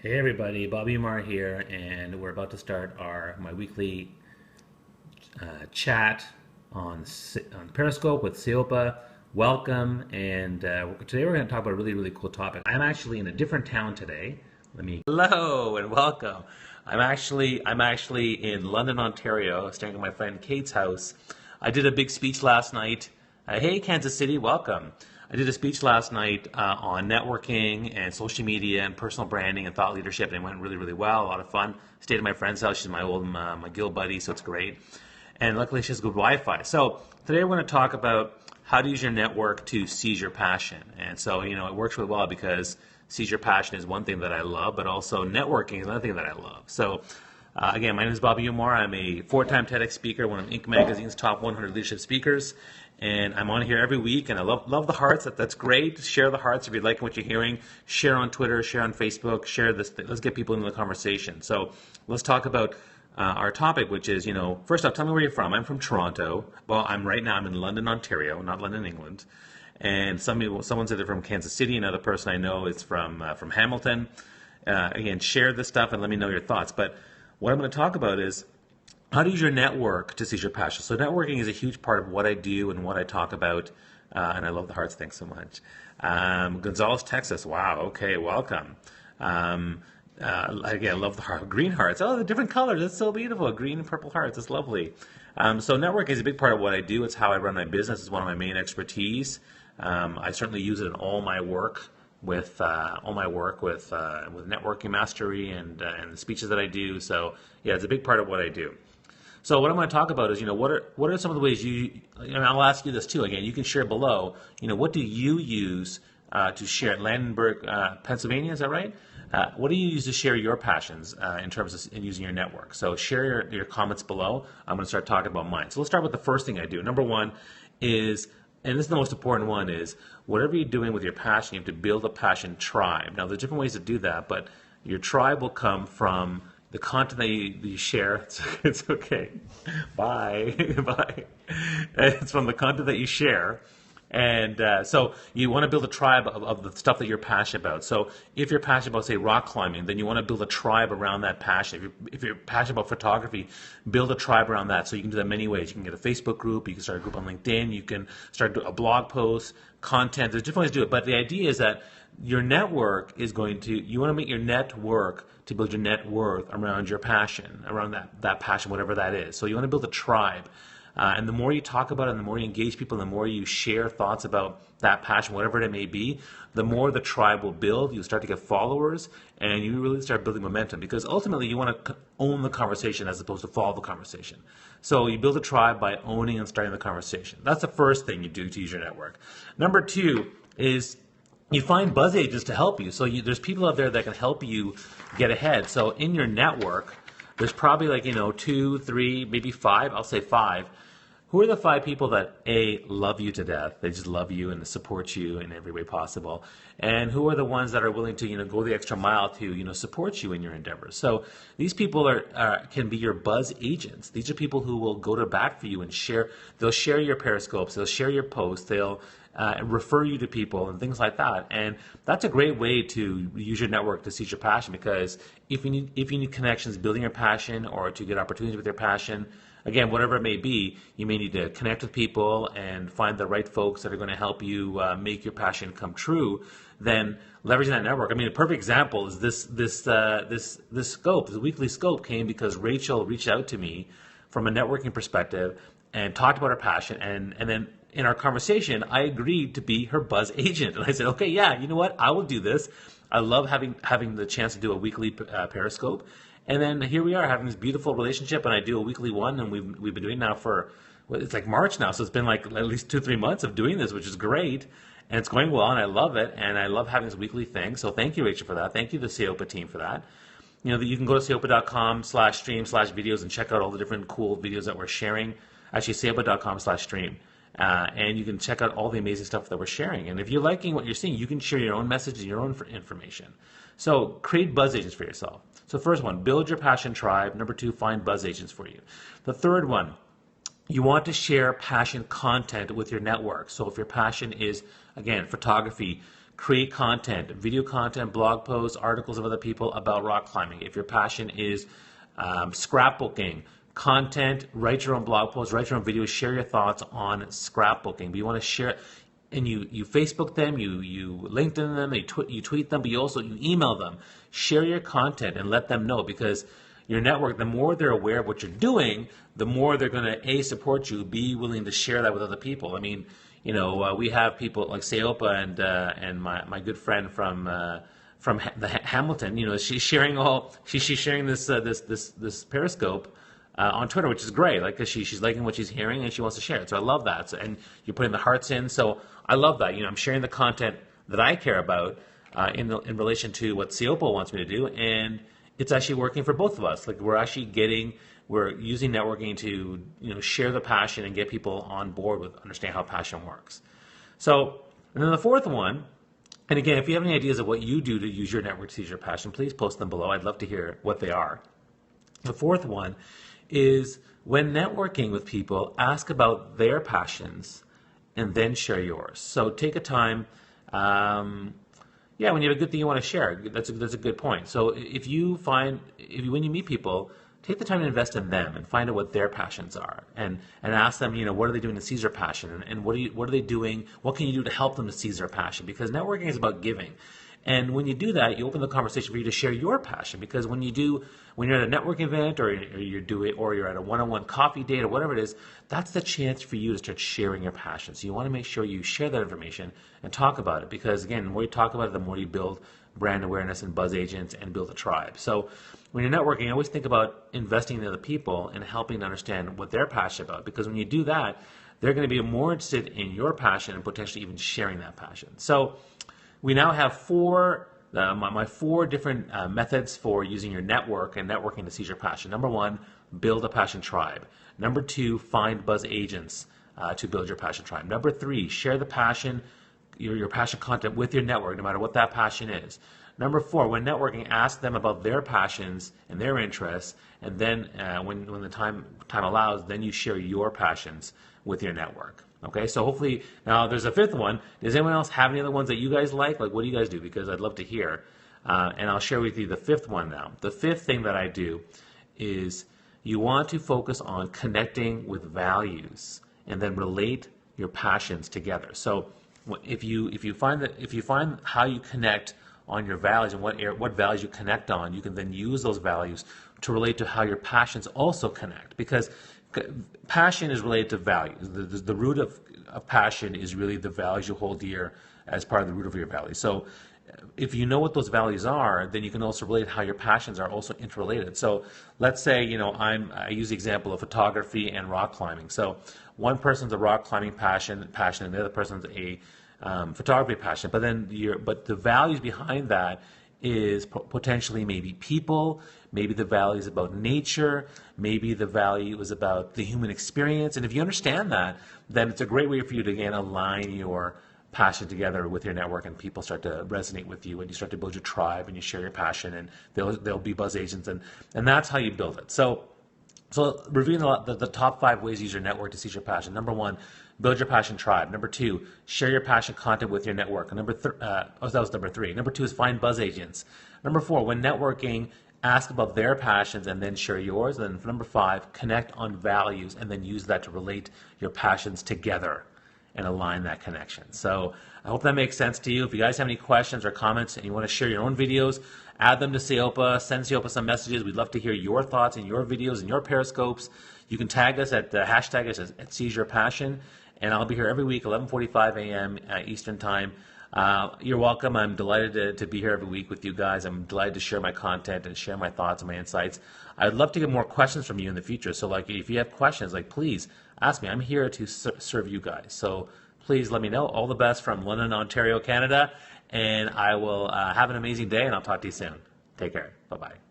Hey everybody, Bobby Umar here, and we're about to start my weekly chat on Periscope with Seopa. Welcome, and today we're going to talk about a really cool topic. I'm actually in a different town today. Hello and welcome. I'm actually in London, Ontario, staying at my friend Kate's house. I did a big speech last night. Hey, Kansas City, welcome. I did a speech last night on networking and social media and personal branding and thought leadership, and it went really well. A lot of fun. Stayed at my friend's house. She's my old my guild buddy, so it's great. And luckily, she has good Wi-Fi. So today we're going to talk about how to use your network to seize your passion. And so it works really well because seize your passion is one thing that I love, but also networking is another thing that I love. So again, my name is Bobby Umar. I'm a four-time TEDx speaker, one of Inc. Magazine's top 100 leadership speakers, and I'm on here every week. And I love the hearts. That's great. Share the hearts if you're liking what you're hearing. Share on Twitter. Share on Facebook. Share this. Let's get people into the conversation. So let's talk about our topic, which is, first off, tell me where you're from. I'm from Toronto. Well, right now I'm in London, Ontario, not London, England. And someone said they're from Kansas City. Another person I know is from Hamilton. Again, share this stuff and let me know your thoughts. But what I'm going to talk about is how to use your network to seize your passion. So networking is a huge part of what I do and what I talk about. And I love the hearts. Thanks so much. Gonzales, Texas. Wow. Okay. Welcome. Again, I love the green hearts. Oh, the different colors. It's so beautiful. Green and purple hearts. It's lovely. So networking is a big part of what I do. It's how I run my business. It's one of my main expertise. I certainly use it in all my work with networking mastery and the speeches that I do. So yeah, it's a big part of what I do. So what I'm going to talk about is, what are some of the ways I'll ask you this too. Again, you can share below. What do you use to share? Landenberg, Pennsylvania, is that right? What do you use to share your passions in terms of using your network? So share your comments below. I'm going to start talking about mine. So let's start with the first thing I do. Number one is, and this is the most important one, is whatever you're doing with your passion, you have to build a passion tribe. Now, there's different ways to do that, but your tribe will come from the content that you share. It's okay. Bye. Bye. It's from the content that you share. And so you want to build a tribe of the stuff that you're passionate about. So if you're passionate about, say, rock climbing, then you want to build a tribe around that passion. If you're passionate about photography, build a tribe around that. So you can do that many ways. You can get a Facebook group. You can start a group on LinkedIn. You can start a blog post, content. There's different ways to do it. But the idea is that your network is you want to make your network to build your net worth around your passion, around that passion, whatever that is. So you want to build a tribe. And the more you talk about it, and the more you engage people, and the more you share thoughts about that passion, whatever it may be, the more the tribe will build. You'll start to get followers, and you really start building momentum. Because ultimately, you want to own the conversation as opposed to follow the conversation. So you build a tribe by owning and starting the conversation. That's the first thing you do to use your network. Number two is you find buzz agents to help you. So there's people out there that can help you get ahead. So in your network, there's probably two, three, maybe five. I'll say five. Who are the five people that love you to death? They just love you and support you in every way possible. And who are the ones that are willing to go the extra mile to support you in your endeavors? So these people can be your buzz agents. These are people who will go to bat for you and share. They'll share your periscopes. They'll share your posts. They'll refer you to people and things like that. And that's a great way to use your network to seize your passion, because if you need connections building your passion or to get opportunities with your passion, again, whatever it may be, you may need to connect with people and find the right folks that are going to help you make your passion come true. Then leveraging that network. I mean, a perfect example is this scope. The weekly scope came because Rachel reached out to me from a networking perspective and talked about her passion, and then in our conversation, I agreed to be her buzz agent. And I said, okay, yeah, you know what? I will do this. I love having the chance to do a weekly Periscope. And then here we are having this beautiful relationship, and I do a weekly one, and we've been doing it now for, it's like March now, so it's been like at least 2-3 months of doing this, which is great, and it's going well, and I love it, and I love having this weekly thing. So thank you, Rachel, for that. Thank you, the Seopa team, for that. You can go to seopa.com/stream/videos and check out all the different cool videos that we're sharing. Actually, seopa.com/stream. And you can check out all the amazing stuff that we're sharing. And if you're liking what you're seeing, you can share your own message and your own information. So create buzz agents for yourself. So first one, build your passion tribe. Number two, find buzz agents for you. The third one, you want to share passion content with your network. So if your passion is, again, photography, create content, video content, blog posts, articles of other people about rock climbing. If your passion is scrapbooking, content, write your own blog posts, write your own videos, share your thoughts on scrapbooking. But you want to share, and you Facebook them, you LinkedIn them, you tweet them, but you email them. Share your content and let them know, because your network, the more they're aware of what you're doing, the more they're going to A, support you, B, willing to share that with other people. I mean, we have people like Seopa and my good friend from the Hamilton. She's sharing she's sharing this Periscope on Twitter, which is great. Like, 'cause she's liking what she's hearing and she wants to share it. So I love that. And you're putting the hearts in. So I love that. I'm sharing the content that I care about in relation to what Seopa wants me to do, and it's actually working for both of us. Like, we're using networking to share the passion and get people on board with understand how passion works. So, and then the fourth one, and again, if you have any ideas of what you do to use your network to seize your passion, please post them below. I'd love to hear what they are. The fourth one is, when networking with people, ask about their passions and then share yours. So take a time. When you have a good thing you want to share, that's a good point. So when you meet people, take the time to invest in them and find out what their passions are, and ask them, what are they doing to seize their passion, and what are they doing? What can you do to help them to seize their passion? Because networking is about giving. And when you do that, you open the conversation for you to share your passion. Because when you're at a networking event, or you're at a one-on-one coffee date, or whatever it is, that's the chance for you to start sharing your passion. So you want to make sure you share that information and talk about it. Because again, the more you talk about it, the more you build brand awareness and buzz agents and build a tribe. So when you're networking, always think about investing in other people and helping to understand what they're passionate about. Because when you do that, they're going to be more interested in your passion and potentially even sharing that passion. So we now have my four different methods for using your network and networking to seize your passion. Number one, build a passion tribe. Number two, find buzz agents to build your passion tribe. Number three, share the passion, your passion content with your network, no matter what that passion is. Number four, when networking, ask them about their passions and their interests, and then when the time allows, then you share your passions with your network. Okay, so hopefully, now there's a fifth one. Does anyone else have any other ones that you guys like? Like, what do you guys do? Because I'd love to hear. And I'll share with you the fifth one now. The fifth thing that I do is, you want to focus on connecting with values and then relate your passions together. So if you find how you connect on your values and what values you connect on, you can then use those values to relate to how your passions also connect. Because passion is related to values. The root of passion is really the values you hold dear as part of the root of your values. So if you know what those values are, then you can also relate how your passions are also interrelated. So let's say, I use the example of photography and rock climbing. So one person's a rock climbing passion, and the other person's a photography passion. But the values behind that is potentially maybe people, maybe the value is about nature, maybe the value is about the human experience. And if you understand that, then it's a great way for you to, again, align your passion together with your network, and people start to resonate with you, and you start to build your tribe, and you share your passion, and they'll be buzz agents, and that's how you build it. So reviewing the top 5 ways to use your network to seize your passion. Number one, build your passion tribe. Number two, share your passion content with your network. And that was number 3. Number 2 is find buzz agents. Number 4, when networking, ask about their passions and then share yours. And then number 5, connect on values and then use that to relate your passions together and align that connection. So I hope that makes sense to you. If you guys have any questions or comments and you want to share your own videos, add them to Seopa, send Seopa some messages. We'd love to hear your thoughts and your videos and your Periscopes. You can tag us at hashtag us at Seize Your Passion, and I'll be here every week, 11:45 a.m. Eastern Time. You're welcome. I'm delighted to be here every week with you guys. I'm delighted to share my content and share my thoughts and my insights. I'd love to get more questions from you in the future. So, if you have questions, please ask me. I'm here to serve you guys. So please let me know. All the best from London, Ontario, Canada, and I will have an amazing day, and I'll talk to you soon. Take care. Bye-bye.